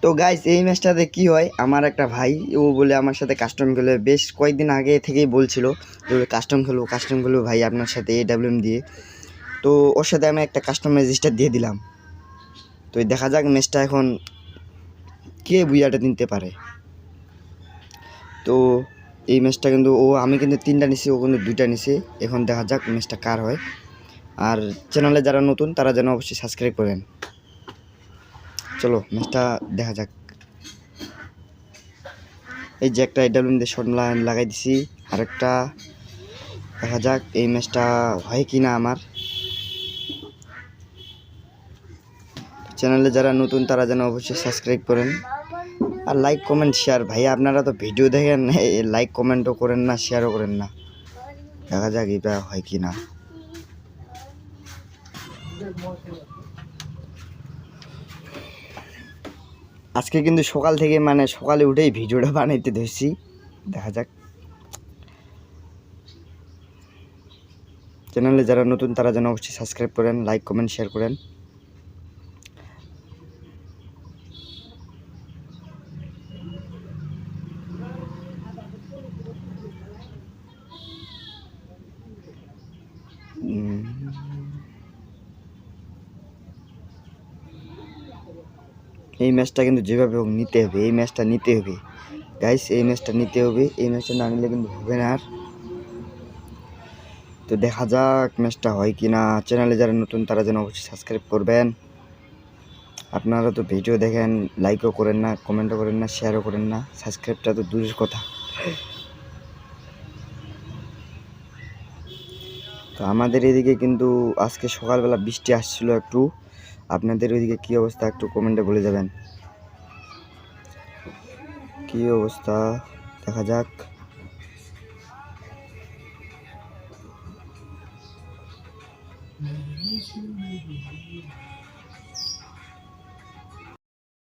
তো গাইস এই ম্যাচটাতে কি হয়, আমার একটা ভাই ও বলে আমার সাথে কাস্টম খেলে, বেশ কয়েকদিন আগে থেকেই বলছিল যে কাস্টম খেলবো ভাই আপনার সাথে AWM দিয়ে। তো ওর সাথে আমি একটা কাস্টম রেজিস্টার দিয়ে দিলাম। তো দেখা যাক ম্যাচটা এখন কে বুইয়াটা নিতে পারে। তো এই ম্যাচটা কিন্তু আমি কিন্তু 3টা নিছি, ও কিন্তু 2টা নিছে। এখন দেখা যাক ম্যাচটা কার হয়। আর চ্যানেলে যারা নতুন তারা যেন অবশ্যই সাবস্ক্রাইব করেন। চলো ম্যাচটা দেখা যাক। এই যে একটা AWM দিয়ে শট লাগাই দিছি, আরেকটা দেখা যাক এই ম্যাচটা হয় কি না। আমার চ্যানেলে যারা নতুন তারা যেন অবশ্যই সাবস্ক্রাইব করেন আর লাইক কমেন্ট শেয়ার। ভাই আপনারা তো ভিডিও দেখেন, লাইক কমেন্টও করেন না, শেয়ারও করেন না। দেখা যাক এটা হয় কি না। আজকে কিন্তু সকাল থেকে সকালে উঠেই ভিডিওটা বানাইতে ধরছি। দেখা যাক। চ্যানেলে যারা নতুন তারা যেন অবশ্যই সাবস্ক্রাইব করেন, লাইক কমেন্ট শেয়ার করেন। এই ম্যাচটা কিন্তু যেভাবে হোক নিতে হবে, এই ম্যাচটা নিতে হবে গাইস, এই ম্যাচটা নিতে হবে। এই ম্যাচটা না নিলে কিন্তু হবে না আর। তো দেখা যাক ম্যাচটা হয় কি না। চ্যানেলে যারা নতুন তারা যেন অবশ্যই সাবস্ক্রাইব করবেন। আপনারা তো ভিডিও দেখেন, লাইকও করেন না, কমেন্টও করেন না, শেয়ারও করেন না, সাবস্ক্রাইবটা তো দূরের কথা। তো আমাদের এদিকে কিন্তু আজকে সকালবেলা বৃষ্টি আসছিল একটু। আপনাদের ওইদিকে কী অবস্থা একটু কমেন্টে বলে যাবেন, কী অবস্থা। দেখা যাক।